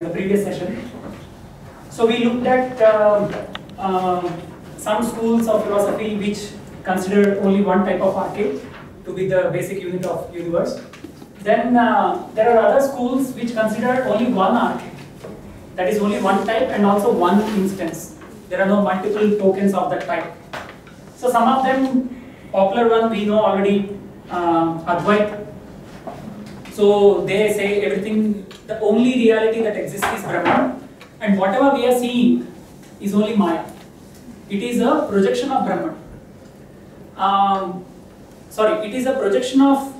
the previous session. So we looked at some schools of philosophy which consider only one type of arche to be the basic unit of universe. Then there are other schools which consider only one arche, that is only one type and also one instance. There are no multiple tokens of that type. So some of them, popular one we know already, Advaita. So they say everything, the only reality that exists is Brahman, and whatever we are seeing is only Maya. It is a projection of Brahman. It is a projection of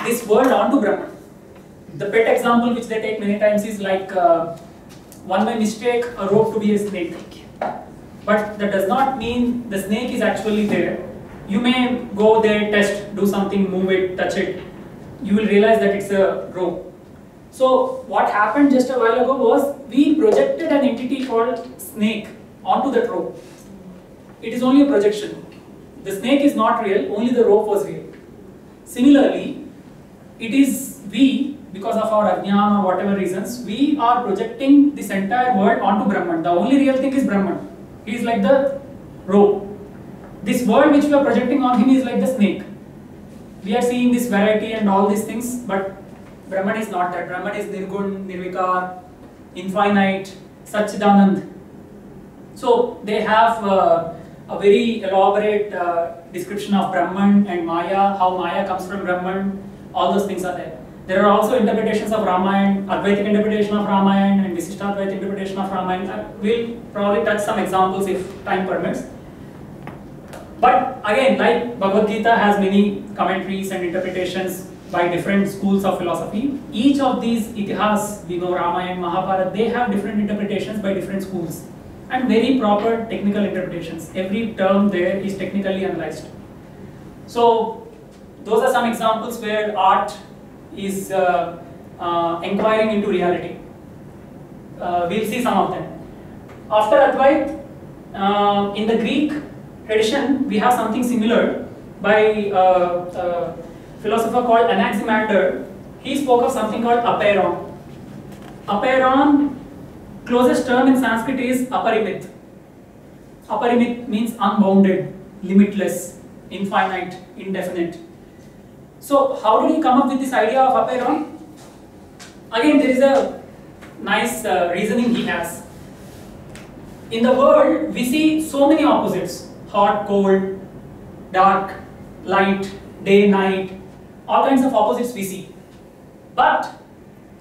this world onto Brahman. The pet example which they take many times is like one may mistake a rope to be a snake, but that does not mean the snake is actually there. You may go there, test, do something, move it, touch it. You will realize that it's a rope. So what happened just a while ago was we projected an entity called snake onto that rope. It is only a projection. The snake is not real, only the rope was real. Similarly, it is we, because of our ajnana or whatever reasons, we are projecting this entire world onto Brahman. The only real thing is Brahman. He is like the rope. This world which we are projecting on him is like the snake. We are seeing this variety and all these things, but Brahman is not that. Brahman is Nirgun, Nirvikar, infinite, Satchidanand. So they have a very elaborate description of Brahman and Maya, how Maya comes from Brahman, all those things are there. There are also interpretations of Ramayana, Advaitic interpretation of Ramayana and Visishtadvaita interpretation of Ramayana. We'll probably touch some examples if time permits. But again, like Bhagavad Gita has many commentaries and interpretations by different schools of philosophy. Each of these itihas, we know Ramayana, Mahabharata, they have different interpretations by different schools and very proper technical interpretations. Every term there is technically analyzed. So those are some examples where art is inquiring into reality. We'll see some of them. After Advaita, in the Greek tradition, we have something similar by a philosopher called Anaximander. He spoke of something called apeiron. Apeiron, closest term in Sanskrit is aparimit. Aparimit means unbounded, limitless, infinite, indefinite. So how did he come up with this idea of apeiron? Again, there is a nice reasoning he has. In the world, we see so many opposites. Hot, cold, dark, light, day, night, all kinds of opposites we see. But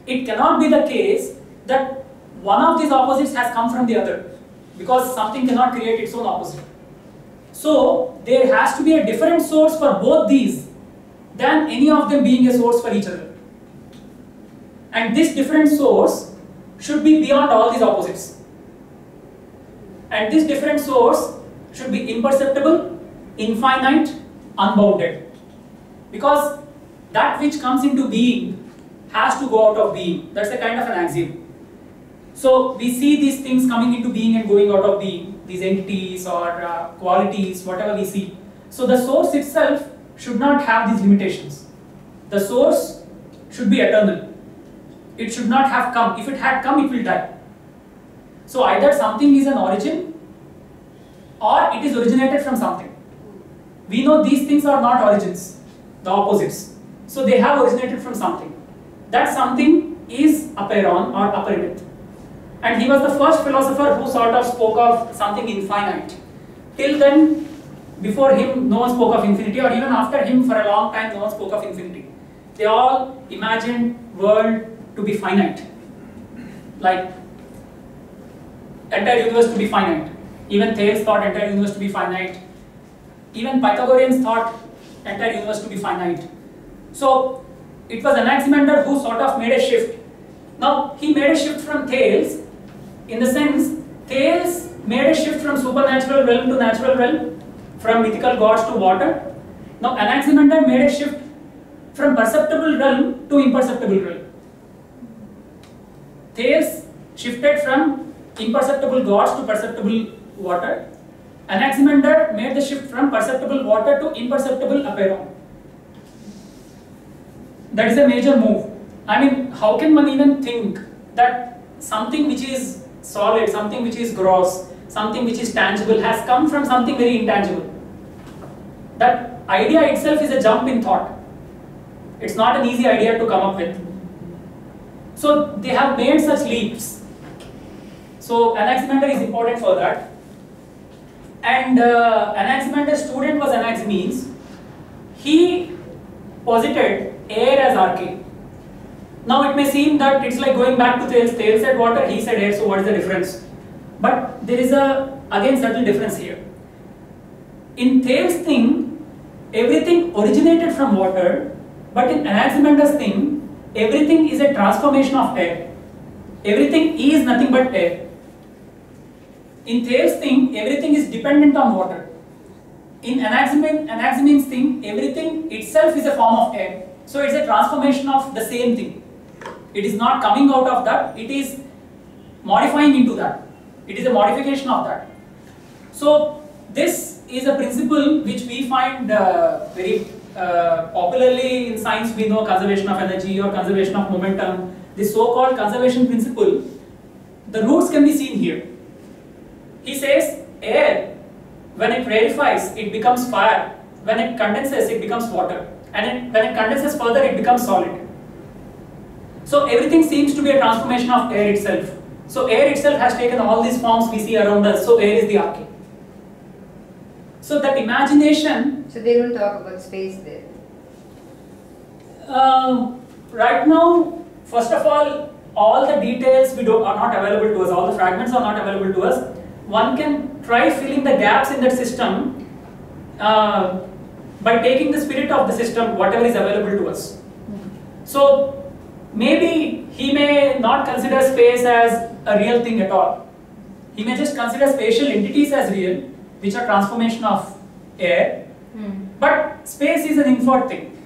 it cannot be the case that one of these opposites has come from the other, because something cannot create its own opposite. So there has to be a different source for both these than any of them being a source for each other. And this different source should be beyond all these opposites. And this different source should be imperceptible, infinite, unbounded. Because that which comes into being has to go out of being. That's a kind of an axiom. So we see these things coming into being and going out of being, these entities or qualities, whatever we see. So the source itself should not have these limitations. The source should be eternal. It should not have come. If it had come, it will die. So either something is an origin, or it is originated from something. We know these things are not origins, the opposites. So they have originated from something. That something is apeiron or aparimit. And he was the first philosopher who sort of spoke of something infinite. Till then, before him, no one spoke of infinity, or even after him for a long time, no one spoke of infinity. They all imagined world to be finite. Like entire universe to be finite. Even Thales thought entire universe to be finite. Even Pythagoreans thought entire universe to be finite. So it was Anaximander who sort of made a shift. Now he made a shift from Thales, in the sense Thales made a shift from supernatural realm to natural realm, from mythical gods to water. Now Anaximander made a shift from perceptible realm to imperceptible realm. Thales shifted from imperceptible gods to perceptible water. Anaximander made the shift from perceptible water to imperceptible apeiron. That is a major move. I mean, how can one even think that something which is solid, something which is gross, something which is tangible has come from something very intangible. That idea itself is a jump in thought. It's not an easy idea to come up with. So they have made such leaps. So Anaximander is important for that. And Anaximander's student was Anaximenes. He posited air as arche. Now it may seem that it's like going back to Thales. Thales said water, he said air, so what is the difference? But there is a, again, subtle difference here. In Thales' thing, everything originated from water, but in Anaximander's thing, everything is a transformation of air. Everything is nothing but air. In Thales' thing, everything is dependent on water. In Anaximenes' thing, everything itself is a form of air. So it's a transformation of the same thing. It is not coming out of that, it is modifying into that. It is a modification of that. So this is a principle which we find very popularly in science. We know conservation of energy or conservation of momentum. This so-called conservation principle, the roots can be seen here. He says air, when it rarefies, it becomes fire. When it condenses, it becomes water. And when it condenses further, it becomes solid. So everything seems to be a transformation of air itself. So air itself has taken all these forms we see around us. So air is the arche. So that imagination. So they don't talk about space there. Right now, first of all the details are not available to us. All the fragments are not available to us. One can try filling the gaps in that system by taking the spirit of the system, whatever is available to us. So maybe he may not consider space as a real thing at all. He may just consider spatial entities as real, which are transformation of air. But space is an inferred thing.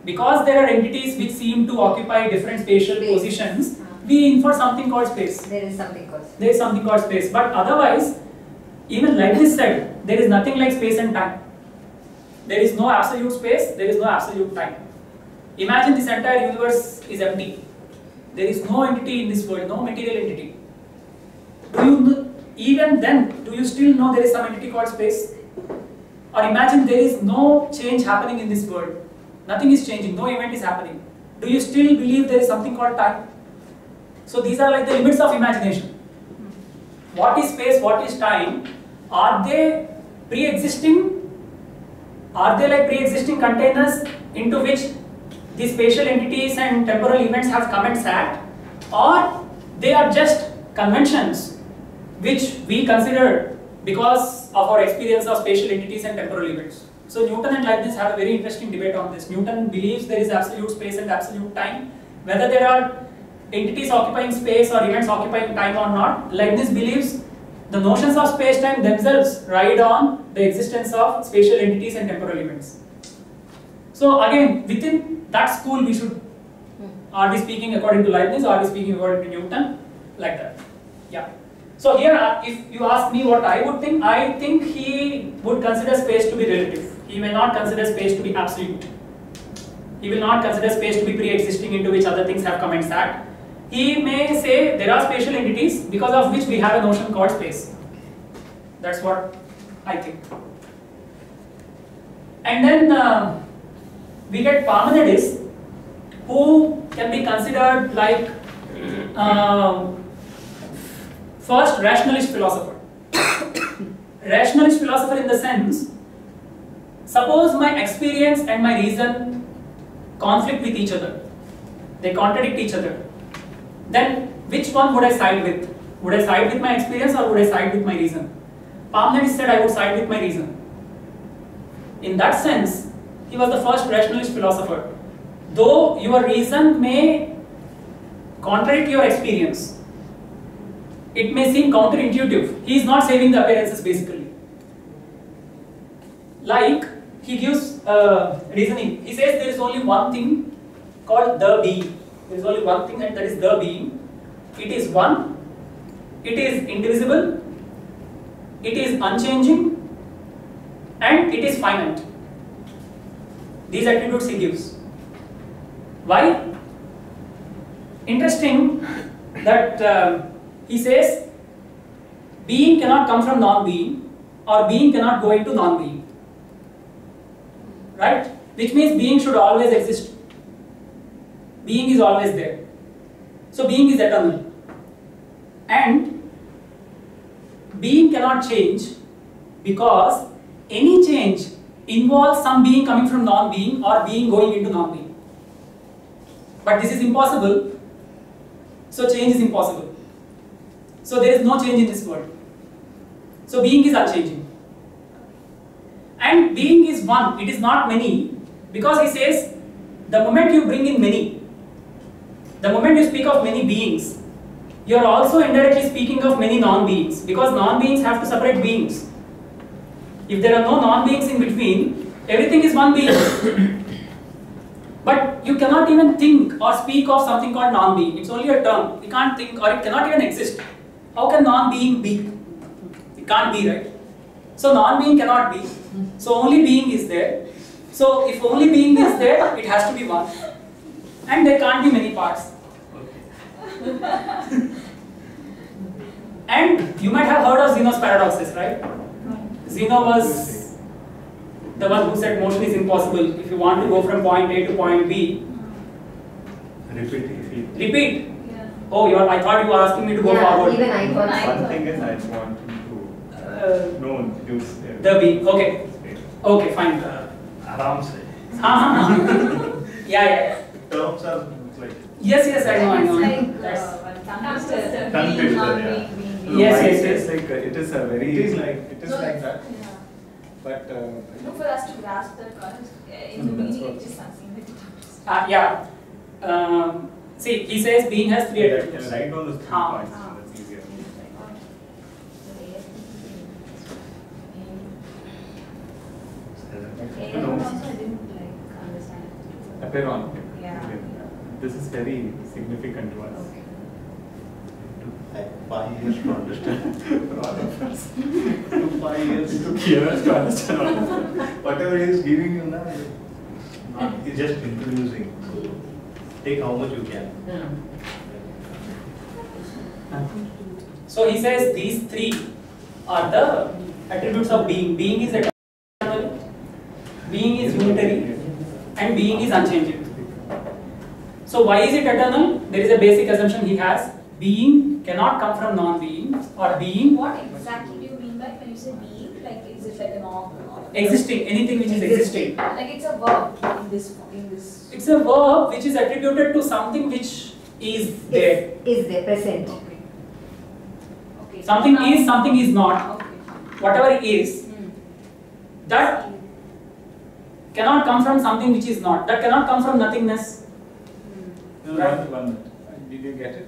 Because there are entities which seem to occupy different spatial positions, we infer something called space. There is something called space. There is something called space. But otherwise, even Leibniz said, there is nothing like space and time. There is no absolute space, there is no absolute time. Imagine this entire universe is empty. There is no entity in this world, no material entity. Even then, do you still know there is some entity called space? Or imagine there is no change happening in this world. Nothing is changing, no event is happening. Do you still believe there is something called time? So these are like the limits of imagination. What is space, what is time? Are they pre-existing? Are they like pre-existing containers into which the spatial entities and temporal events have come and sat? Or they are just conventions which we consider because of our experience of spatial entities and temporal events? So Newton and Leibniz had a very interesting debate on this. Newton believes there is absolute space and absolute time. Whether there are entities occupying space or events occupying time or not, Leibniz believes the notions of space-time themselves ride on the existence of spatial entities and temporal events. So again, within that school we should, are we speaking according to Leibniz, or are we speaking according to Newton, like that. Yeah. So here, if you ask me what I would think, I think he would consider space to be relative. He may not consider space to be absolute. He will not consider space to be pre-existing into which other things have come and sat. He may say there are spatial entities because of which we have a notion called space. That's what I think. And then we get Parmenides, who can be considered like first rationalist philosopher. Rationalist philosopher in the sense, suppose my experience and my reason conflict with each other. They contradict each other. Then which one would I side with? Would I side with my experience or would I side with my reason? Parmenides said I would side with my reason. In that sense, he was the first rationalist philosopher. Though your reason may contradict your experience, it may seem counterintuitive. He is not saving the appearances basically. Like, he gives reasoning. He says there is only one thing called the being. There is only one thing, and that is the being. It is one, it is indivisible, it is unchanging, and it is finite. These attributes he gives. Why? Interesting, that he says being cannot come from non-being, or being cannot go into non-being. Right? Which means being should always exist. Being is always there. So being is eternal. And being cannot change because any change involves some being coming from non-being or being going into non-being. But this is impossible, so change is impossible. So there is no change in this world. So being is unchanging. And being is one, it is not many, because he says the moment you bring in many, the moment you speak of many beings, you are also indirectly speaking of many non-beings, because non-beings have to separate beings. If there are no non-beings in between, everything is one being. But you cannot even think or speak of something called non-being. It's only a term. You can't think, or it cannot even exist. How can non-being be? It can't be, right? So non-being cannot be. So only being is there. So if only being is there, it has to be one. And there can't be many parts. And you might have heard of Zeno's paradoxes, right? Zeno was the one who said motion is impossible. If you want to go from point A to point B, repeat. Yeah. Oh, I thought you were asking me to go forward. Even I thought. One thing is I want to know use The B. Okay. Okay, fine. Aram se. Yeah. Terms are like Yes, I know. It's like That's- tongue twister. Tongue Being, twister, not yeah. being. Yes, Why yes, it is yes. like it is a very It is like that. Yeah. But No, for us to grasp that concept, in the That's beginning what- it just seems like tongue twister. Yeah. See, he says being has three can attributes. write down those 3 Ah. points. So that's easier. You know, Also, I didn't like understand. apeiron. Yeah. This is very significant to us. Okay. Like 5 years to understand. For all of us. 5 years. It took years to understand all of that. Whatever he is giving you now, he's just introducing. Take how much you can. So he says these three are the attributes of being. Being is eternal, being is unitary, and being is unchanging. So why is it eternal? There is a basic assumption he has. Being cannot come from non-being, or being What exactly do you mean by when you say being? Like, is it like a norm? existing, anything which is existing. Like it's a verb in this. It's a verb which is attributed to something which is there. Is there, present. Okay. Okay. Something Now- is, something is not. Okay. Whatever it is, Hmm. that cannot come from something which is not. That cannot come from nothingness. Hmm. No, Right. one minute. Did you get it?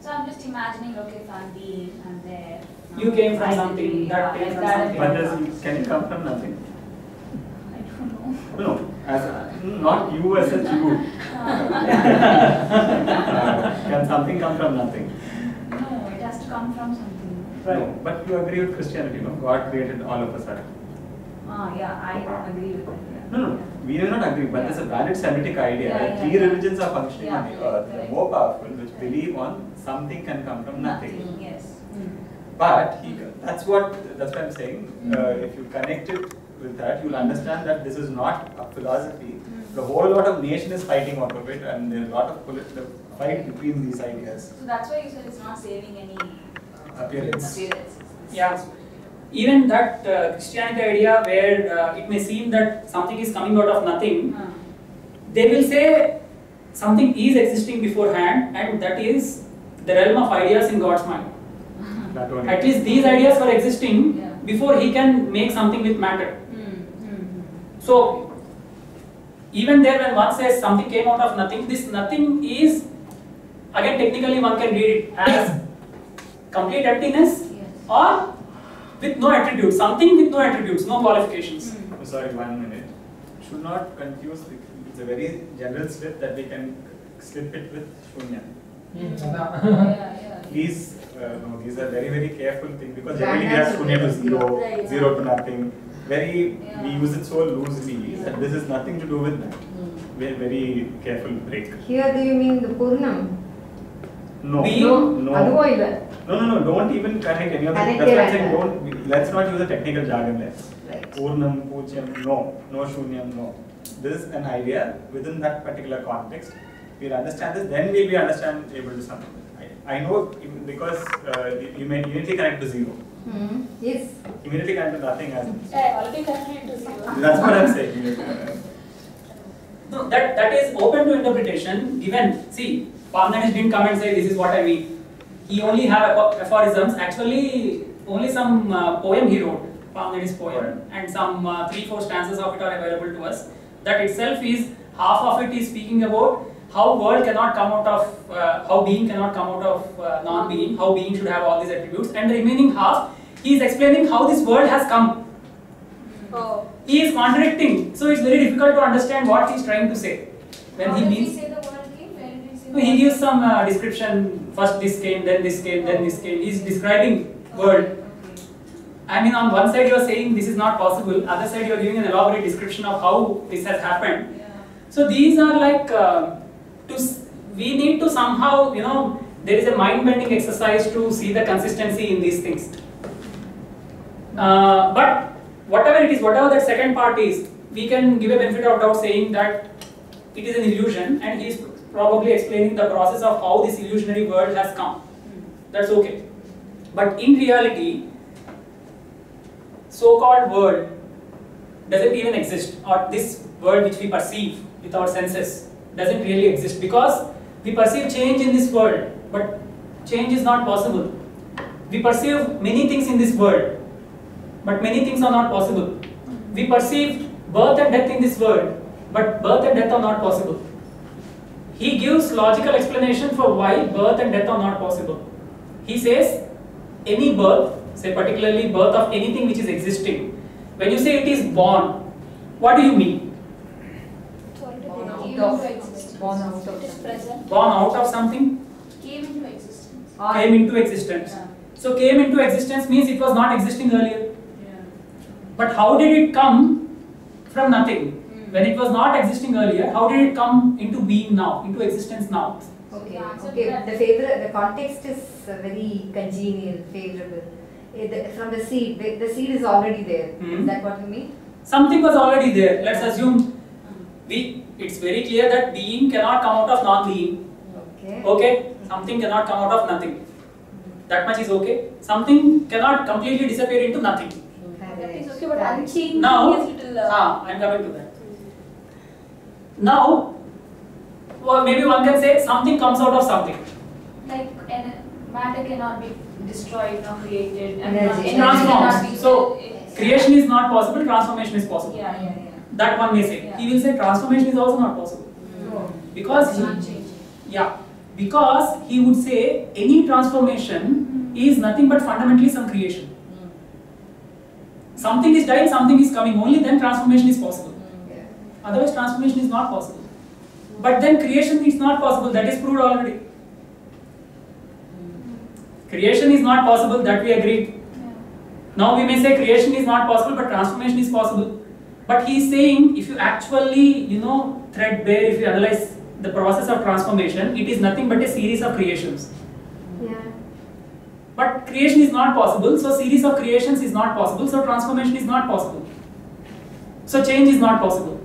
So I'm just imagining, okay, if I'm being, I'm there. You came from I something, agree, that yeah, came like from that. something. But can it come from nothing? I don't know. No, not you as such you. Can something come from nothing? No, it has to come from something. No, but you agree with Christianity, no? God created all of us. Yeah, I agree with that. Yeah. No, we do not agree, but there's a valid Semitic idea. Yeah, yeah, 3 yeah. religions are functioning on the Yeah, earth, correct. more powerful, which believe on something can come from nothing. Yes. But that's what I'm saying. If you connect it with that, you'll understand that this is not a philosophy. The whole lot of nation is fighting out of it, and there's a lot of political fight between these ideas. So that's why you said it's not saving any Appearance. appearance. Yeah. Even that Christianity idea where it may seem that something is coming out of nothing, they will say something is existing beforehand, and that is the realm of ideas in God's mind. That only. At least these ideas were existing Yeah. before he can make something with matter. Hmm. So, even there when one says something came out of nothing, this nothing is, again technically one can read it as complete emptiness Yes. or with no attributes, something with no attributes, no qualifications. Oh, sorry, 1 minute. Should not confuse. It's a very general slip that we can slip it with shunya. Yeah. Please, no, these are very, very careful thing because Yeah, generally we have that's shunya to okay. zero, Right, zero yeah. to nothing. We Yeah. use it so loosely that Yeah. this is nothing to do with that. We're very careful break. Here do you mean the Purnam? No. Being? No. Anuvai illa. No, don't even connect any of the. Connect That's why I'm it saying like don't. Let's not use a technical jargon there. Right. Purnam, Puchyam, no Shunyam, no. This is an idea within that particular context. We'll understand this, then we'll be able to something. I know because you may immediately connect to zero. Yes. Immediately connect to nothing as. I already connected to zero. That's what I'm saying. No, that is open to interpretation. Given, see, Parmenides didn't come and say this is what I mean. He only have aphorisms. Actually, only some poem he wrote, Parmenides poem, and some 3-4 stanzas of it are available to us. That itself is half of it is speaking about how world cannot come out of how being cannot come out of non-being. How being should have all these attributes, and the remaining half he is explaining how this world has come. Oh. He is contradicting, so it's very difficult to understand what he is trying to say. When How he does means, he say the word again? Where did he say so the he word? gives some description. First this came, then this came, then this came. He is describing world. Okay. I mean, on one side you are saying this is not possible. Other side you are giving an elaborate description of how this has happened. Yeah. So these are like we need to somehow, there is a mind-bending exercise to see the consistency in these things. But whatever it is, whatever that second part is, we can give a benefit of doubt saying that it is an illusion, and he is probably explaining the process of how this illusionary world has come. That's okay. But in reality, so-called world doesn't even exist, or this world which we perceive with our senses doesn't really exist, because we perceive change in this world, but change is not possible. We perceive many things in this world, but many things are not possible. We perceive birth and death in this world, but birth and death are not possible. He gives logical explanation for why birth and death are not possible. He says any birth, say particularly birth of anything which is existing, when you say it is born, what do you mean? Born out came of- into existence. born out of It is something. present. Born out of something, Came into existence. came into existence. Yeah. So came into existence means it was not existing earlier. Yeah. But how did it come from nothing? When it was not existing earlier, how did it come into being now, into existence now? Okay. Yeah, so Okay. that- The context is very congenial, favorable. From the seed, the seed is already there. Hmm. Is that what you mean? Something was already there. Let's assume it's very clear that being cannot come out of non-being. Okay. Okay? Something cannot come out of nothing. That much is okay. Something cannot completely disappear into nothing. That is okay, but unchanging Now, is little. I'm coming to that. Now, well, maybe one can say something comes out of something. Like matter cannot be destroyed nor created, and Energy. energy cannot be. So, creation is not possible, transformation is possible. Yeah. That one may say. Yeah. He will say transformation is also not possible. Because It's not changing. because he would say any transformation is nothing but fundamentally some creation. Something is dying, something is coming, only then transformation is possible. Yeah. Otherwise transformation is not possible. But then creation is not possible, that is proved already. Creation is not possible, that we agreed. Yeah. Now we may say creation is not possible, but transformation is possible. But he is saying if you actually, threadbare, if you analyze the process of transformation, it is nothing but a series of creations. Yeah. But creation is not possible, so series of creations is not possible, so transformation is not possible. So change is not possible.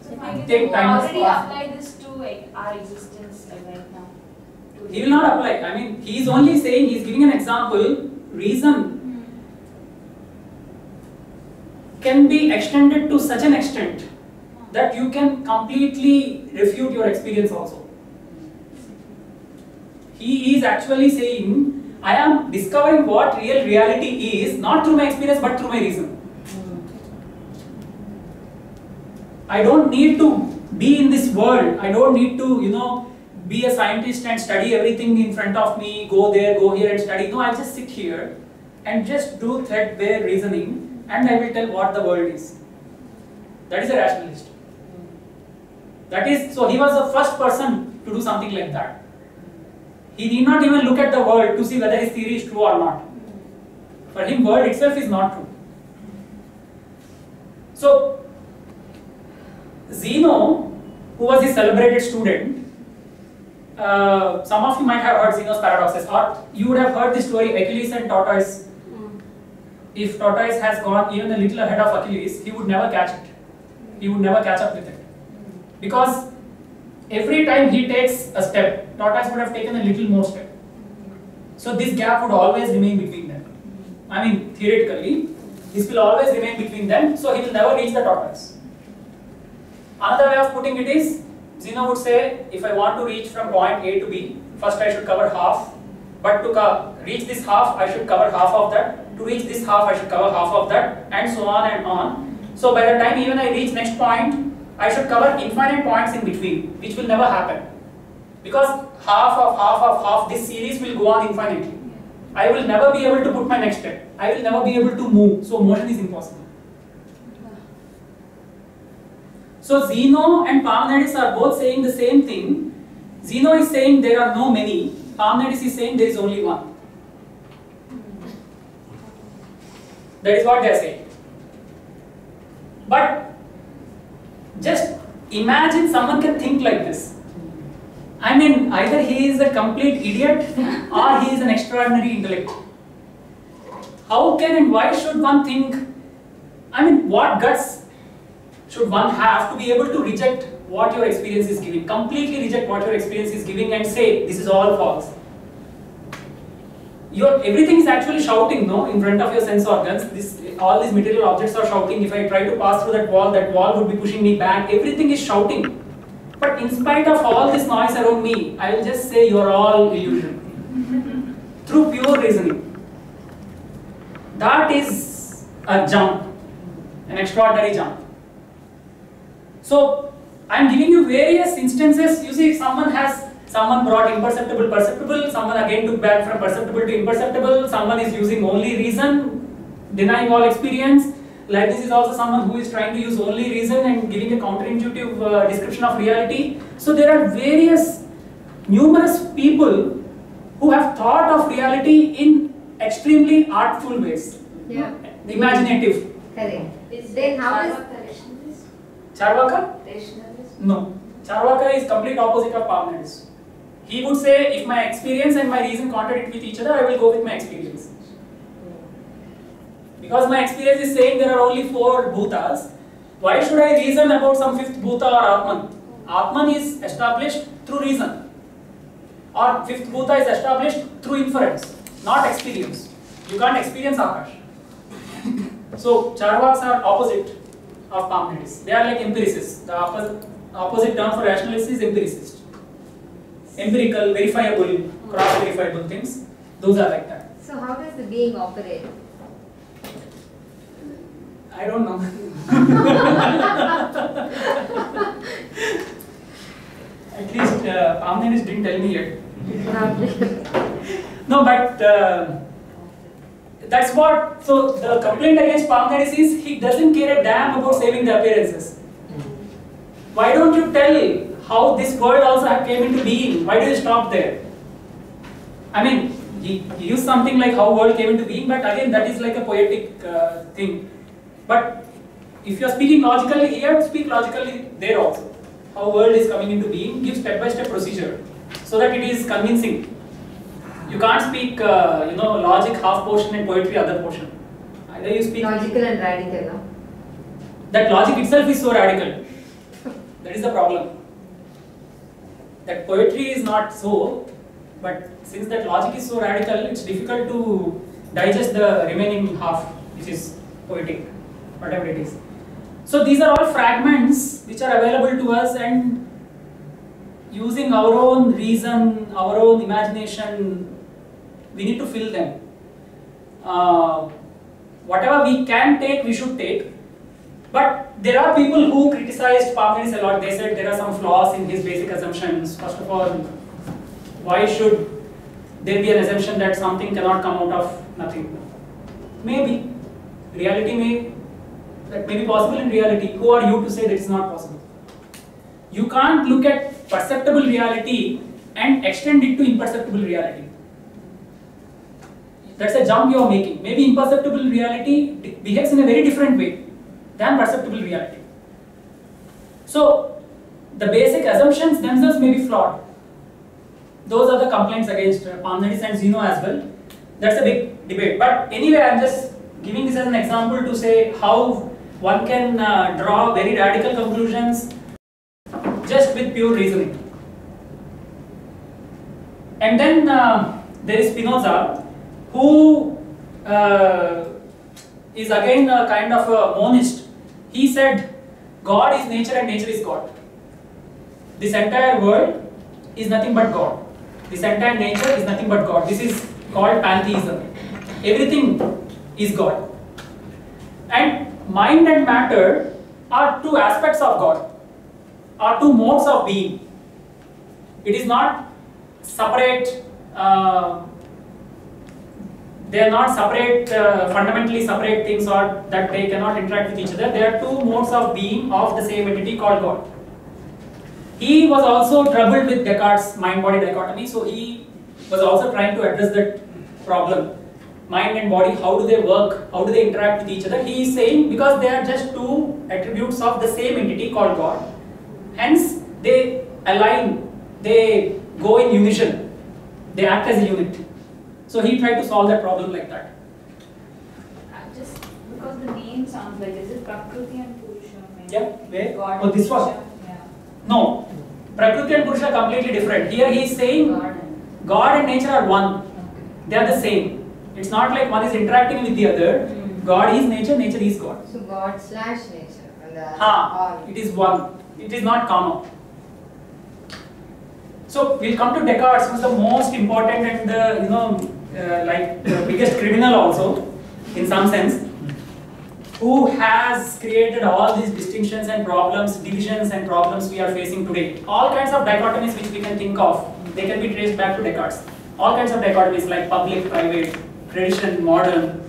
So if we Take time. already apply this to our existence right now. He will not apply. I mean, he is only saying, he is giving an example. Reason can be extended to such an extent that you can completely refute your experience also. He is actually saying, I am discovering what real reality is, not through my experience but through my reason. I don't need to be in this world. I don't need to, be a scientist and study everything in front of me, go there, go here and study. No, I'll just sit here and just do threadbare reasoning and I will tell what the world is. That is a rationalist. That is, so he was the first person to do something like that. He did not even look at the world to see whether his theory is true or not. For him, world itself is not true. So, Zeno who was this celebrated student. Some of you might have heard Zeno's paradoxes, or you would have heard the story Achilles and tortoise. If tortoise has gone even a little ahead of Achilles, he would never catch it. He would never catch up with it. Because every time he takes a step, tortoise would have taken a little more step. So this gap would always remain between them. I mean, theoretically, this will always remain between them, so he will never reach the tortoise. Another way of putting it is, Zeno would say, if I want to reach from point A to B, first I should cover half, but to reach this half, I should cover half of that. To reach this half, I should cover half of that, and so on and on. So by the time even I reach next point, I should cover infinite points in between, which will never happen. Because half of half, this series will go on infinitely. I will never be able to put my next step. I will never be able to move, so motion is impossible. So Zeno and Parmenides are both saying the same thing. Zeno is saying there are no many. Parmenides is saying there is only one. That is what they are saying. But just imagine someone can think like this. I mean, either he is a complete idiot or he is an extraordinary intellect. How can and why should one think? I mean, what guts should one have to be able to reject what your experience is giving, completely reject what your experience is giving and say, this is all false. Everything is actually shouting, no, in front of your sense organs. All these material objects are shouting. If I try to pass through that wall would be pushing me back. Everything is shouting. But in spite of all this noise around me, I will just say you are all illusion. Through pure reasoning. That is a jump, an extraordinary jump. So, I am giving you various instances. You see, someone brought imperceptible, perceptible, someone again took back from perceptible to imperceptible, someone is using only reason, denying all experience. Like this is also someone who is trying to use only reason and giving a counterintuitive description of reality. So there are numerous people who have thought of reality in extremely artful ways. Yeah. Imaginative. Correct. Is Then how is- Charvaka rationalist? Charvaka? Rationalist? No. Charvaka is complete opposite of Parmenides. He would say, if my experience and my reason contradict with each other, I will go with my experience. Because my experience is saying there are only 4 bhutas, why should I reason about some 5th bhuta or Atman? Atman is established through reason. Or 5th bhuta is established through inference, not experience. You can't experience Akash. So Charvaks are opposite of Parmenides. They are like empiricists. The opposite term for rationalist is empiricist. Empirical, verifiable, cross-verifiable things, those are like that. So how does the being operate? I don't know. At least Parmenides didn't tell me yet. No, but that's what, so the complaint against Parmenides is he doesn't care a damn about saving the appearances. Why don't you tell how this world also came into being? Why do you stop there? I mean, he used something like how world came into being, but again that is like a poetic thing. But if you are speaking logically here, speak logically there also. How world is coming into being, give step-by-step procedure so that it is convincing. You can't speak, logic half portion and poetry other portion. Either you speak Logical and radical, no? that logic itself is so radical. That is the problem. That poetry is not so, but since that logic is so radical, it's difficult to digest the remaining half, which is poetic, whatever it is. So these are all fragments which are available to us, and using our own reason, our own imagination, we need to fill them. Whatever we can take, we should take. But there are people who criticized Parmenides a lot. They said there are some flaws in his basic assumptions. First of all, why should there be an assumption that something cannot come out of nothing? Maybe. That may be possible in reality. Who are you to say that it's not possible? You can't look at perceptible reality and extend it to imperceptible reality. That's a jump you are making. Maybe imperceptible reality behaves in a very different way than perceptible reality. So, the basic assumptions themselves may be flawed. Those are the complaints against Parmenides and Zeno as well. That's a big debate. But anyway, I'm just giving this as an example to say how one can draw very radical conclusions just with pure reasoning. And then there is Spinoza, who is again a kind of a monist. He said, God is nature and nature is God. This entire world is nothing but God. This entire nature is nothing but God. This is called pantheism. Everything is God. And mind and matter are two aspects of God, are two modes of being. It is not separate, they are not separate, fundamentally separate things, or that they cannot interact with each other. They are two modes of being of the same entity called God. He was also troubled with Descartes' mind-body dichotomy, so he was also trying to address that problem. Mind and body, how do they work, how do they interact with each other? He is saying because they are just two attributes of the same entity called God, hence they align, they go in unison, they act as a unit. So he tried to solve that problem like that. Just because the name sounds like, is it Prakriti and Purusha? Maybe? Yeah, where? God Oh, this one? Yeah. No, Prakriti and Purusha are completely different. Here he is saying God and nature are one. They are the same. It's not like one is interacting with the other. God is nature, nature is God. So God slash nature. And It is one. It is not comma. So we'll come to Descartes, who is the most important and the biggest criminal also, in some sense, who has created all these distinctions and problems, divisions and problems we are facing today. All kinds of dichotomies which we can think of, they can be traced back to Descartes. All kinds of dichotomies like public, private, tradition, modern,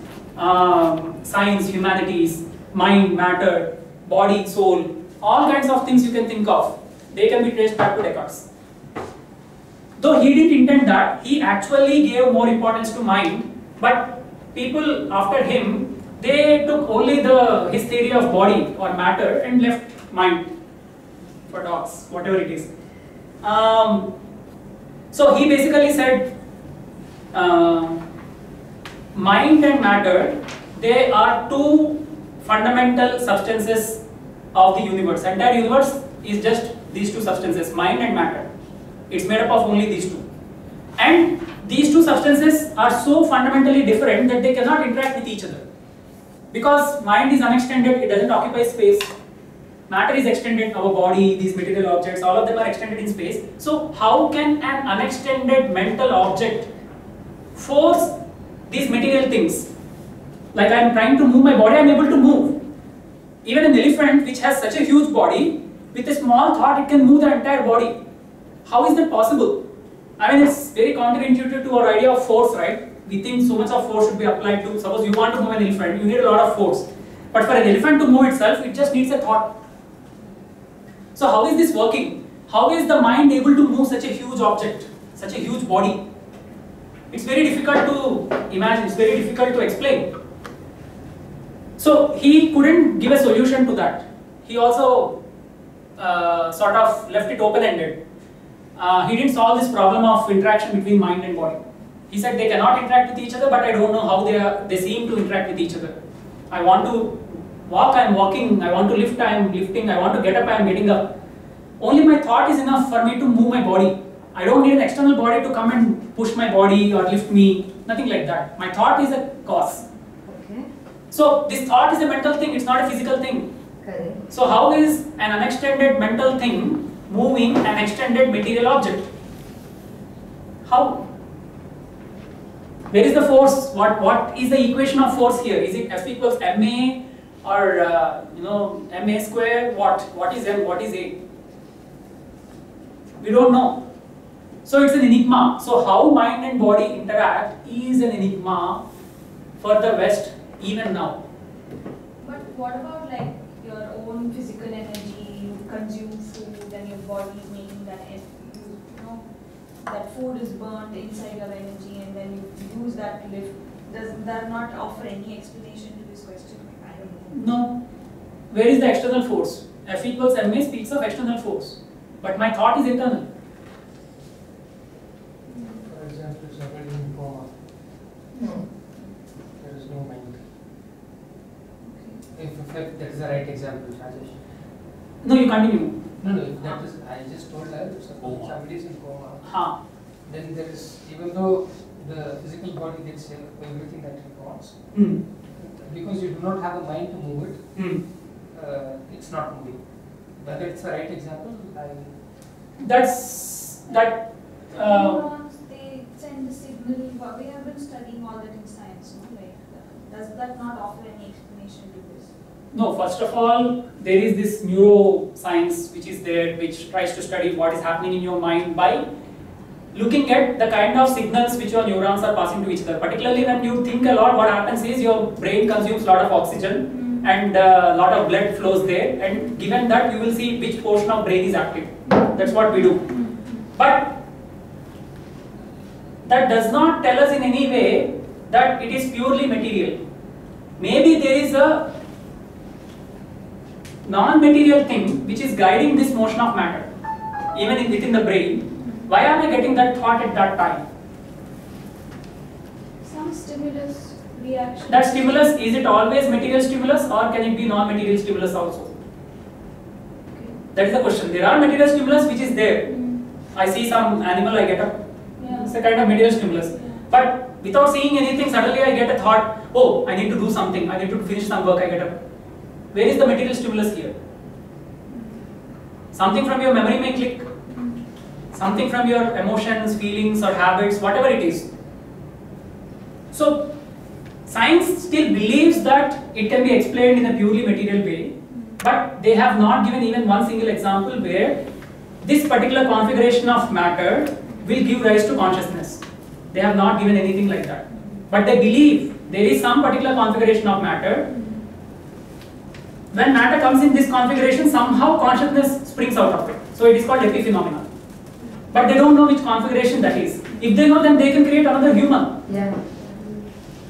science, humanities, mind, matter, body, soul, all kinds of things you can think of, they can be traced back to Descartes. Though he didn't intend that, he actually gave more importance to mind, but people after him, they took only his theory of body or matter and left mind for dogs, whatever it is. So he basically said, mind and matter, they are two fundamental substances of the universe. The entire universe is just these two substances, mind and matter. It's made up of only these two. And these two substances are so fundamentally different that they cannot interact with each other. Because mind is unextended, it doesn't occupy space. Matter is extended, our body, these material objects, all of them are extended in space. So how can an unextended mental object force these material things? Like I am trying to move my body, I am able to move. Even an elephant which has such a huge body, with a small thought it can move the entire body. How is that possible? I mean, it's very counterintuitive to our idea of force, right? We think so much of force should be applied to, suppose you want to move an elephant, you need a lot of force. But for an elephant to move itself, it just needs a thought. So how is this working? How is the mind able to move such a huge object, such a huge body? It's very difficult to imagine, it's very difficult to explain. So he couldn't give a solution to that. He also sort of left it open-ended. He didn't solve this problem of interaction between mind and body. He said they cannot interact with each other, but I don't know how they seem to interact with each other. I want to walk, I am walking. I want to lift, I am lifting. I want to get up, I am getting up. Only my thought is enough for me to move my body. I don't need an external body to come and push my body or lift me. Nothing like that. My thought is a cause. Okay. So this thought is a mental thing, it's not a physical thing. Correct. So how is an unextended mental thing moving an extended material object? How? Where is the force? What is the equation of force here? Is it F equals ma or ma square? What is m? What is a? We don't know. So it's an enigma. So how mind and body interact is an enigma for the West even now. But what about like your own physical energy? You consume food and your body is making that that food is burnt inside your energy and then you use that to lift. Does that not offer any explanation to this question? I don't know. No. Where is the external force? F equals ma speaks of external force. but my thought is internal. For example, somebody in coma, there is no mind. If that is the right example, Rajesh. No, you continue. No, that is, I just told that if somebody is in coma, then there is, even though the physical body gets everything that it wants, because you do not have a mind to move it, it's not moving. Whether it's the right example, That. Neurons, they send the signal. We have been studying all that in science, no? Like, does that not offer any explanation to this? No, first of all, there is this neuroscience which is there, which tries to study what is happening in your mind by looking at the kind of signals which your neurons are passing to each other. Particularly when you think a lot, what happens is your brain consumes a lot of oxygen and a lot of blood flows there, and given that, you will see which portion of brain is active. That's what we do. But that does not tell us in any way that it is purely material. Maybe there is a non-material thing which is guiding this motion of matter, even within the brain. Why am I getting that thought at that time? Some stimulus reaction. That stimulus, is it always material stimulus or can it be non-material stimulus also? Okay. That is the question. There are material stimulus which is there. I see some animal, I get up. Yeah. It's a kind of material stimulus. Yeah. But without seeing anything, suddenly I get a thought, oh, I need to do something, I need to finish some work, I get up. Where is the material stimulus here? Something from your memory may click. Something from your emotions, feelings or habits, whatever it is. So, science still believes that it can be explained in a purely material way, but they have not given even one single example where this particular configuration of matter will give rise to consciousness. They have not given anything like that. But they believe there is some particular configuration of matter. When matter comes in this configuration, somehow consciousness springs out of it. So it is called epiphenomenon. But they don't know which configuration that is. If they know, then they can create another human. Yeah.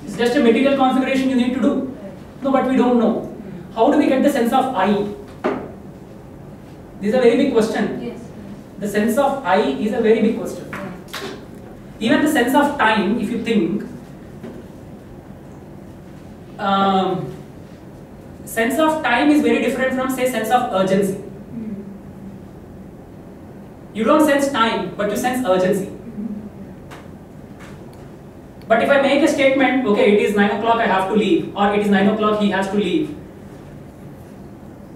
It's just a material configuration you need to do. No, but we don't know. How do we get the sense of I? This is a very big question. Yes. The sense of I is a very big question. Even the sense of time, if you think, sense of time is very different from, say, sense of urgency. You don't sense time, but you sense urgency. But if I make a statement, okay, it is 9 o'clock, I have to leave, or it is 9 o'clock, he has to leave.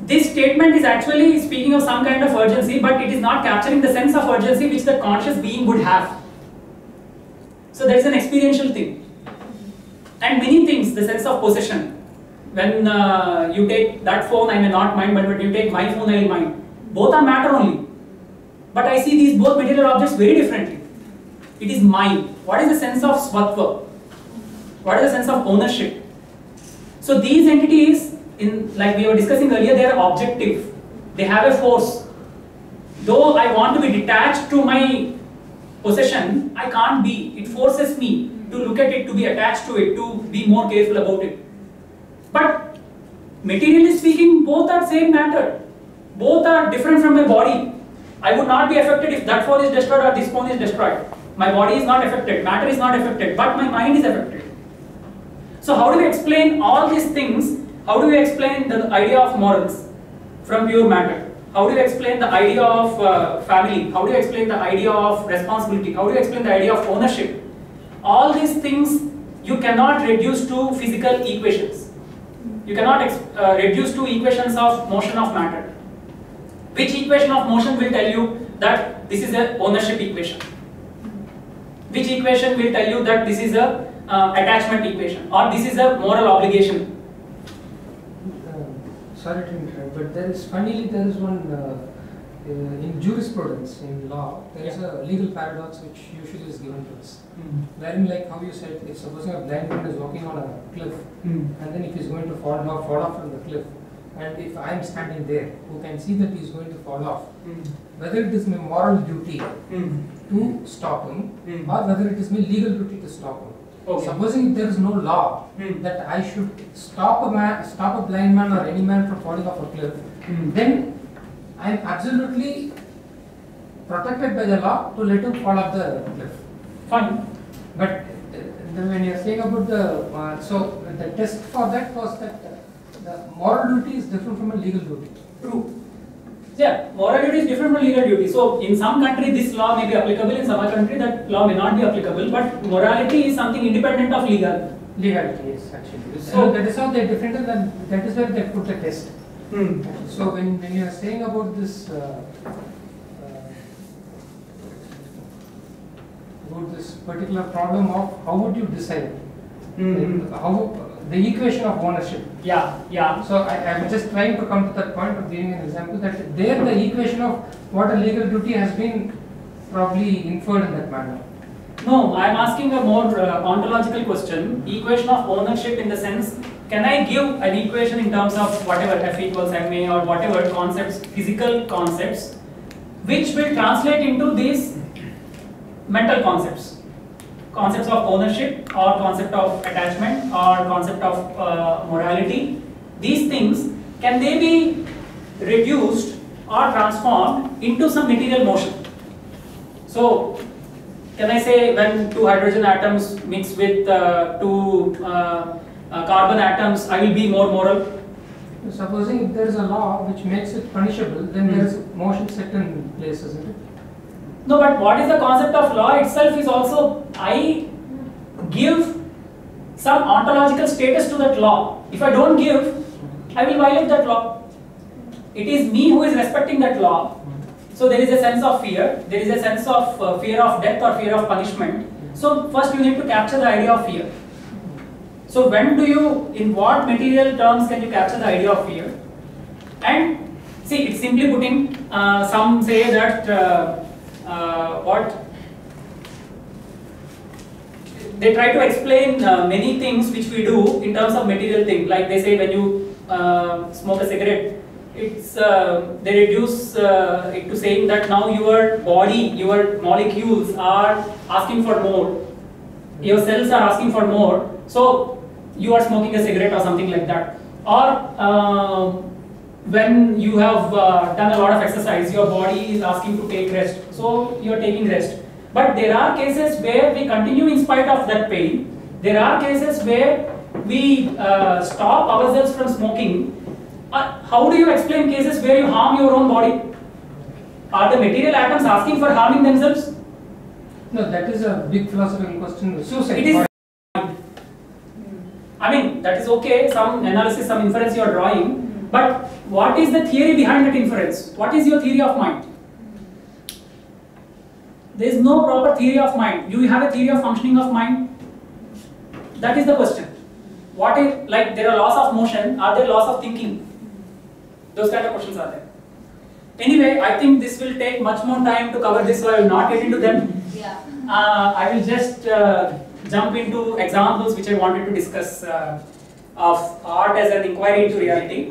This statement is actually speaking of some kind of urgency, but it is not capturing the sense of urgency which the conscious being would have. So there is an experiential thing. And many things, the sense of possession. When you take that phone, I may not mind, but when you take my phone, I will mind. Both are matter only. But I see these both material objects very differently. It is mine. What is the sense of svatva? What is the sense of ownership? So these entities, like we were discussing earlier, they are objective. They have a force. Though I want to be detached to my possession, I can't be. It forces me to look at it, to be attached to it, to be more careful about it. But materially speaking, both are same matter. Both are different from my body. I would not be affected if that phone is destroyed or this phone is destroyed. My body is not affected, matter is not affected, but my mind is affected. So how do we explain all these things? How do we explain the idea of morals from pure matter? How do you explain the idea of family? How do you explain the idea of responsibility? How do you explain the idea of ownership? All these things you cannot reduce to physical equations. You cannot reduce to equations of motion of matter. Which equation of motion will tell you that this is a ownership equation? Which equation will tell you that this is a attachment equation, or this is a moral obligation? Sorry to interrupt, but there is one in jurisprudence, in law, there is a legal paradox which usually is given to us. Wherein, like how you said, if supposing a blind man is walking on a cliff, and then if he is going to fall off from the cliff, and if I am standing there, who can see that he is going to fall off, whether it is my moral duty to stop him, or whether it is my legal duty to stop him. Okay. Supposing there is no law that I should stop a blind man or any man from falling off a cliff, then I am absolutely protected by the law to let him fall off the cliff. Fine. But when you are saying about the, so the test for that was that the moral duty is different from a legal duty. True. Yeah, moral duty is different from legal duty. So in some country this law may be applicable, in some other country that law may not be applicable, but morality is something independent of legal. Legality, yes, actually. So- So that is how they different, and that is where they put the test. So when you are saying about this, about this particular problem of how would you decide, how the equation of ownership. Yeah, yeah. So I am just trying to come to that point of giving an example that there the equation of what a legal duty has been probably inferred in that manner. No, I am asking a more ontological question. Equation of ownership in the sense, can I give an equation in terms of whatever F equals ma or whatever concepts, physical concepts, which will translate into these mental concepts? Concepts of ownership or concept of attachment or concept of morality. These things, can they be reduced or transformed into some material motion? So, can I say when two hydrogen atoms mix with two carbon atoms, I will be more moral? Supposing if there is a law which makes it punishable, then there is motion set in place, isn't it? No, but what is the concept of law itself is also, I give some ontological status to that law. If I don't give, I will violate that law. It is me who is respecting that law. So there is a sense of fear, there is a sense of fear of death or fear of punishment. So first you need to capture the idea of fear. So when do you, in what material terms can you capture the idea of fear? And see, it's simply putting, some say that they try to explain many things which we do in terms of material thing. Like they say when you smoke a cigarette, it's they reduce it to saying that now your body, your molecules are asking for more, your cells are asking for more, so you are smoking a cigarette or something like that. Or when you have done a lot of exercise, your body is asking to take rest, so you are taking rest. But there are cases where we continue in spite of that pain. There are cases where we stop ourselves from smoking. How do you explain cases where you harm your own body? Are the material atoms asking for harming themselves? No, that is a big philosophical question. Suicide. It is. I mean, that is okay, some analysis, some inference you are drawing, but what is the theory behind that inference? What is your theory of mind? There is no proper theory of mind. Do you have a theory of functioning of mind? That is the question. What is, like there are laws of motion, are there laws of thinking? Those kind of questions are there. Anyway, I think this will take much more time to cover this, so I will not get into them. Yeah. I will just jump into examples which I wanted to discuss of art as an inquiry into reality.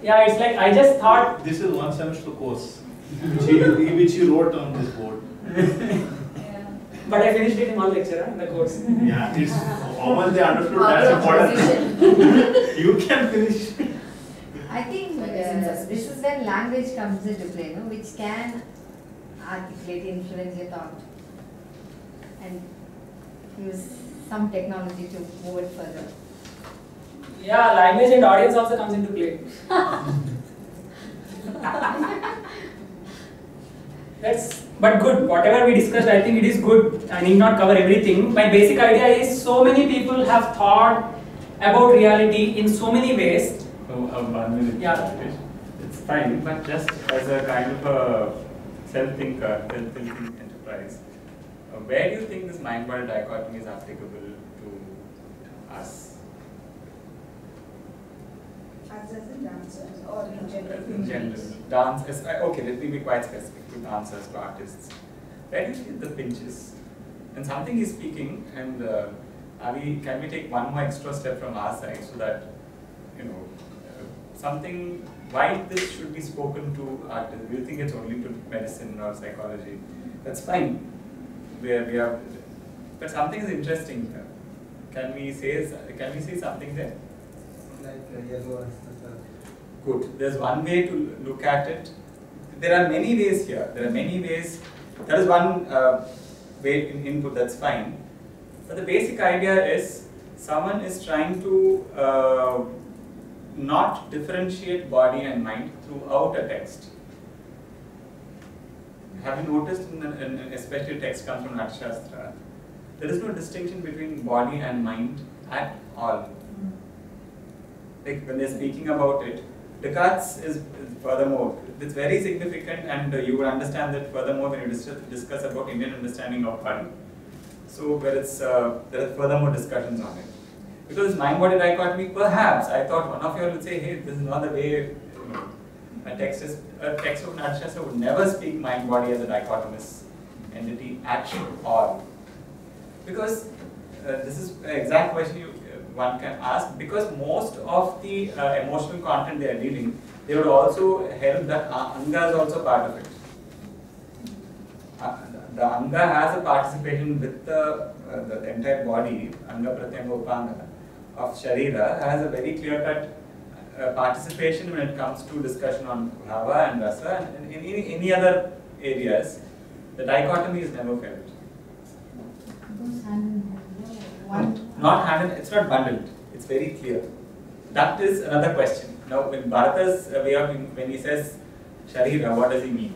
Yeah, it's like I just thought. This is one semester course, which you wrote on this board. Yeah. But I finished it in one lecture, in the course. Yeah, it's how much they understood that's important. You can finish. I think this is when language comes into play, no? Which can articulate, influence your thought, and use some technology to move it further. Yeah, language and audience also comes into play. But good, whatever we discussed, I think it is good. I need not cover everything. My basic idea is so many people have thought about reality in so many ways. So, 1 minute. Yeah. It's fine, but just as a kind of a self-thinker, self-thinking enterprise, where do you think this mind-body dichotomy is applicable to us? As in dancers or in general? In general, dance is, okay, let me be quite specific to dancers, to artists. Where do you feel the pinches? And something is speaking, and can we take one more extra step from our side so that, you know, something, why this should be spoken to artists? Do you think it's only to medicine or psychology? That's fine. We are, but something is interesting. Can we say something there? Like yellow. Good. There's one way to look at it. there are many ways here. There are many ways. That is one way in input, that's fine. But the basic idea is someone is trying to not differentiate body and mind throughout a text. Have you noticed, especially text comes from Arthashastra, there is no distinction between body and mind at all. Like when they're speaking about it, Descartes is furthermore, it's very significant, and you will understand that furthermore when you discuss about Indian understanding of body. So where it's, there are furthermore discussions on it. Because mind-body dichotomy, perhaps, I thought one of you would say, hey, this is not the way a text of Arthashastra would never speak mind-body as a dichotomous entity at all. Because this is an exact question one can ask, because most of the emotional content they are dealing, they would also help that Anga is also part of it. The Anga has a participation with the entire body, Anga Pratyanga Upanga of Sharira has a very clear-cut participation when it comes to discussion on Bhava and Rasa, and in any other areas, the dichotomy is never felt. Not handled, it's not bundled, it's very clear. That is another question. Now, in Bharata's way of, when he says Sharira, what does he mean?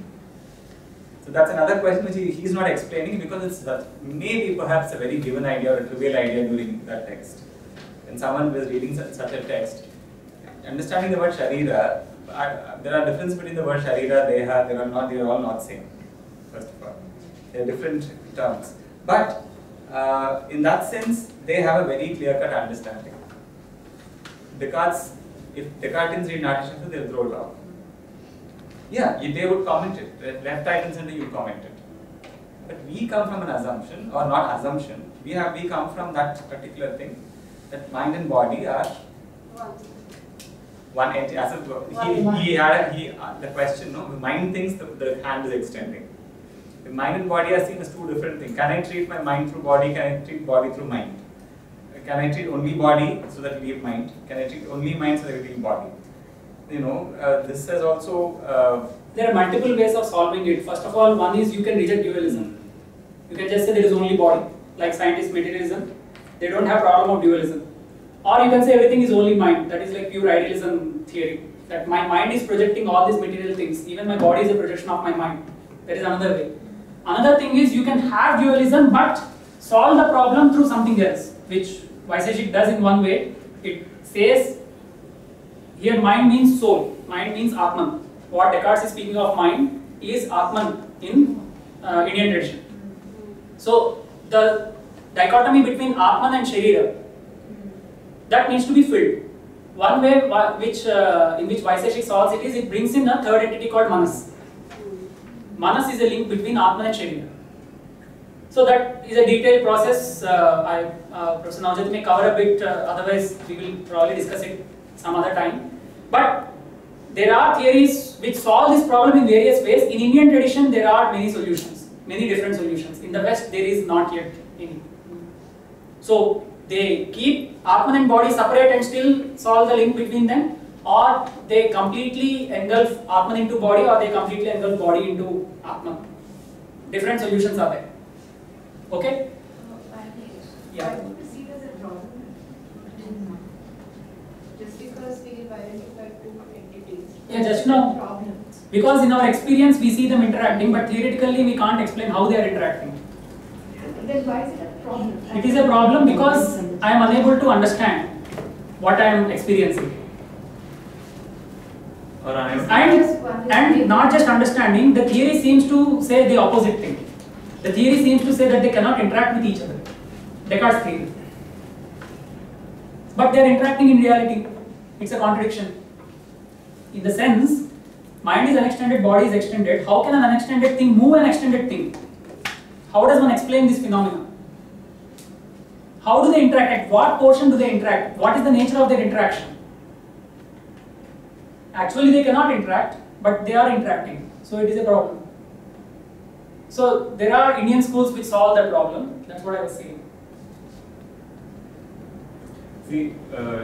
So that's another question which he is not explaining, because it's maybe perhaps a very given idea or a trivial idea during that text. When someone was reading such a text, understanding the word Sharira, there are differences between the word Sharira, Deha, they are all not same, first of all. They are different terms. But in that sense, they have a very clear-cut understanding. Descartes, if Descartes read Arthashastra, they'll throw it off. Yeah, they would comment it. Left, right, and center, you comment it. But we come from an assumption, or not assumption. We come from that particular thing, that mind and body are one entity. The question, no, the mind thinks the hand is extending. The mind and body are seen as two different things. Can I treat my mind through body? Can I treat body through mind? Can I treat only body so that we leave mind? Can I treat only mind so that we leave body? You know, this is also. There are multiple ways of solving it. First of all, one is you can reject dualism. You can just say there is only body, like scientist materialism. They don't have problem of dualism. Or you can say everything is only mind. That is like pure idealism theory. That my mind is projecting all these material things. Even my body is a projection of my mind. That is another way. Another thing is you can have dualism but solve the problem through something else, which Vaisheshik does in one way. It says here mind means soul, mind means Atman. What Descartes is speaking of mind is Atman in Indian tradition. So the dichotomy between Atman and Sharira, that needs to be filled. One way in which Vaisheshik solves it is it brings in a third entity called Manas. Manas is a link between Atman and Sharira. So that is a detailed process. Professor Navjot may cover a bit, otherwise we will probably discuss it some other time. But there are theories which solve this problem in various ways. In Indian tradition, there are many solutions, many different solutions. In the West, there is not yet any. So they keep Atman and body separate and still solve the link between them, or they completely engulf Atman into body, or they completely engulf body into Atman. Different solutions are there. Okay? Yeah. I would see it as a problem. Just because we have identified two entities. Yeah, just now. Problems. Because in our experience we see them interacting, but theoretically we can't explain how they are interacting. Then why is it a problem? It is a problem because I am unable to understand what I am experiencing. And not just understanding, the theory seems to say the opposite thing. The theory seems to say that they cannot interact with each other. Descartes' theory. But they are interacting in reality. It's a contradiction. In the sense, mind is unextended, body is extended. How can an unextended thing move an extended thing? How does one explain this phenomenon? How do they interact? At what portion do they interact? What is the nature of their interaction? Actually, they cannot interact, but they are interacting. So it is a problem. So there are Indian schools which solve that problem. That's what I was saying. See,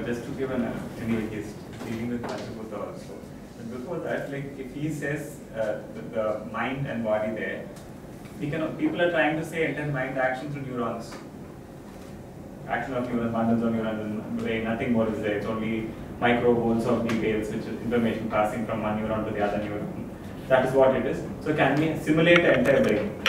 just to give anyway, he's dealing with Panchabuddha also. before that, like if he says the mind and body there, people are trying to say entire mind action through neurons. Action of neurons, bundles of neurons in the brain, nothing more is there. It's only micro volts of details, which is information passing from one neuron to the other neuron. That is what it is. So can we simulate the entire brain?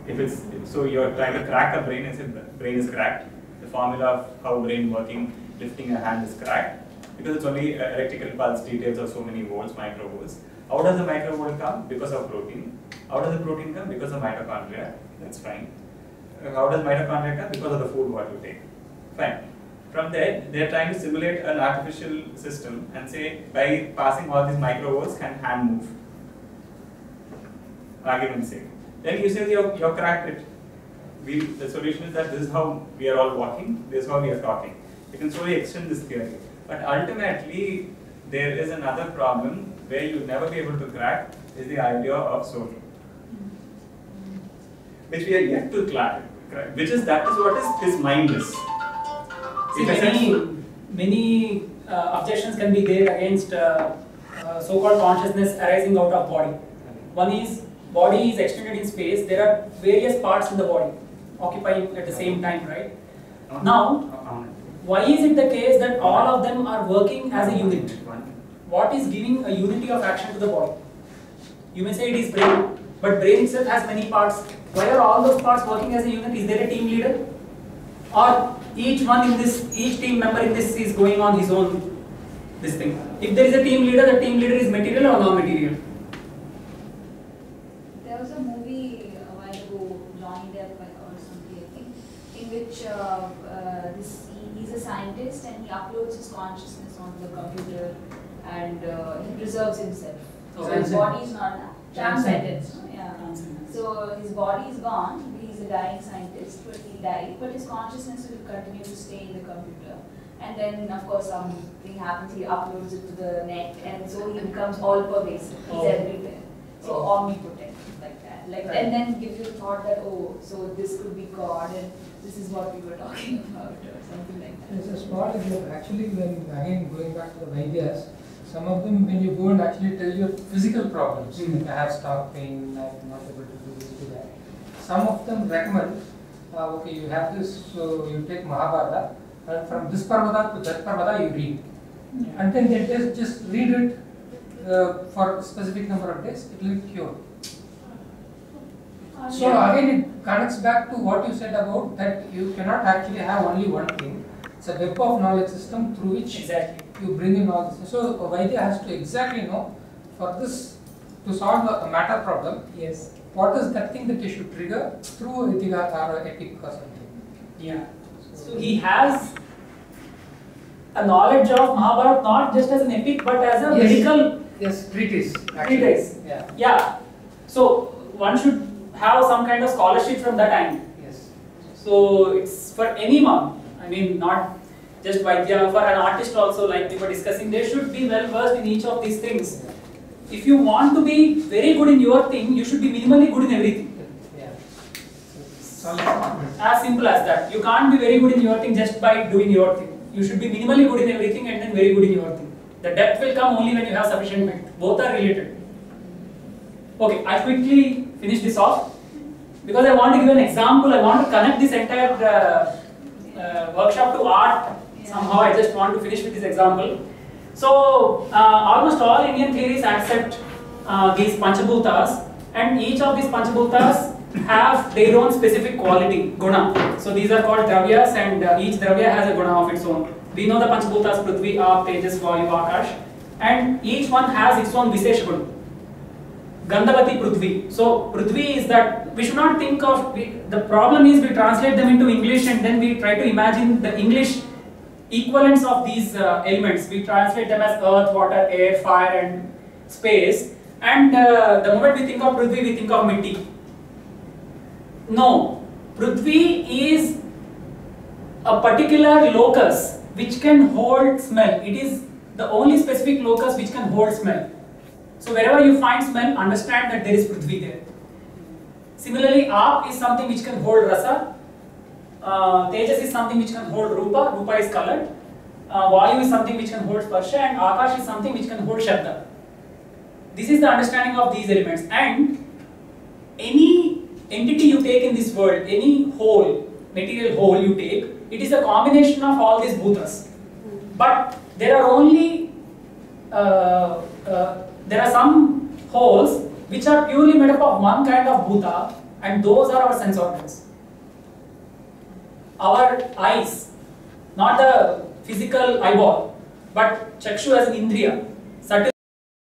If it's so, you're trying to crack a brain, and say the brain is cracked. The formula of how brain working, lifting a hand is cracked because it's only electrical pulse details of so many volts, microvolts. How does the microvolt come? Because of protein. How does the protein come? Because of mitochondria. That's fine. How does mitochondria come? Because of the food what you take. Fine. From there, they are trying to simulate an artificial system and say by passing all these microvolts, can hand move? Argument's sake. Then you say you're cracked it. The solution is that this is how we are all walking, this is how we are talking. You can slowly extend this theory. But ultimately, there is another problem where you'll never be able to crack, is the idea of soul. Which we are yet to crack, which is that is what is his mind is. See, many objections can be there against so-called consciousness arising out of body. One is, body is extended in space, there are various parts in the body occupying at the same time, right? Now, why is it the case that all of them are working as a unit? What is giving a unity of action to the body? You may say it is brain, but brain itself has many parts. Why are all those parts working as a unit? Is there a team leader? Or each team member in this is going on his own this thing? If there is a team leader, the team leader is material or non-material? There was a movie a while ago, Johnny Depp or something, I think, in which he's a scientist and he uploads his consciousness onto the computer and he preserves himself. So his body is not transcendence. Yeah. So his body is gone. He's a dying scientist, but he died. But his consciousness will continue to stay in the computer. And then, of course, something happens. He uploads it to the net, and so he becomes all-pervasive. He's everywhere. So omnipotent, like that. And then gives you the thought that, oh, so this could be God, and this is what we were talking about, or something like that. There's a small example. Actually, when again going back to the Vaidyas, some of them, when you go and actually tell your physical problems, like I have stomach pain, I'm not able to do this, do that. Some of them recommend, okay, you have this, so you take Mahabharata, and from this Parvata to that Parvata you read. And then they just read it for a specific number of days, it will cure. So again, it connects back to what you said about that you cannot actually have only one thing. It's a web of knowledge system through which you bring in all this. So a Vaidya has to exactly know, for this, to solve a matter problem, yes, what is that thing that you should trigger through Itika or epic or something. Yeah. So he has a knowledge of Mahabharata not just as an epic but as a medical treatise. Treatise. Yeah. Yeah. So one should have some kind of scholarship from that angle. Yes. So it's for anyone. I mean, not just Vaidya, for an artist also, like we were discussing, they should be well versed in each of these things. If you want to be very good in your thing, you should be minimally good in everything. Yeah. As simple as that. You can't be very good in your thing just by doing your thing. You should be minimally good in everything and then very good in your thing. The depth will come only when you have sufficient width. Both are related. Okay, I quickly finish this off because I want to give an example. I want to connect this entire workshop to art. Somehow I just want to finish with this example. So almost all Indian theories accept these Panchabhutas, and each of these Panchabhutas have their own specific quality, guna. So these are called dravyas, and each dravya has a guna of its own. We know the Panchabhutas, Prithvi, Aap, Tejas, Vayu, Akash, and each one has its own Visesh guna. Gandhavati Prithvi. So Prithvi is that, we should not think of, the problem is we translate them into English and then we try to imagine the English equivalents of these elements. We translate them as earth, water, air, fire and space, and the moment we think of Prithvi, we think of Mitti. No, Prithvi is a particular locus which can hold smell. It is the only specific locus which can hold smell. So wherever you find smell, understand that there is Prithvi there. Similarly, Aap is something which can hold rasa. Tejas is something which can hold rupa. Rupa is colored. Vayu is something which can hold sparsha, and Akash is something which can hold shabda. this is the understanding of these elements. And any entity you take in this world, any whole, material whole you take, it is a combination of all these bhutas. But there are only, there are some wholes which are purely made up of one kind of bhuta, and those are our sense organs. Our eyes, not the physical eyeball, but chakshu as an indriya, subtle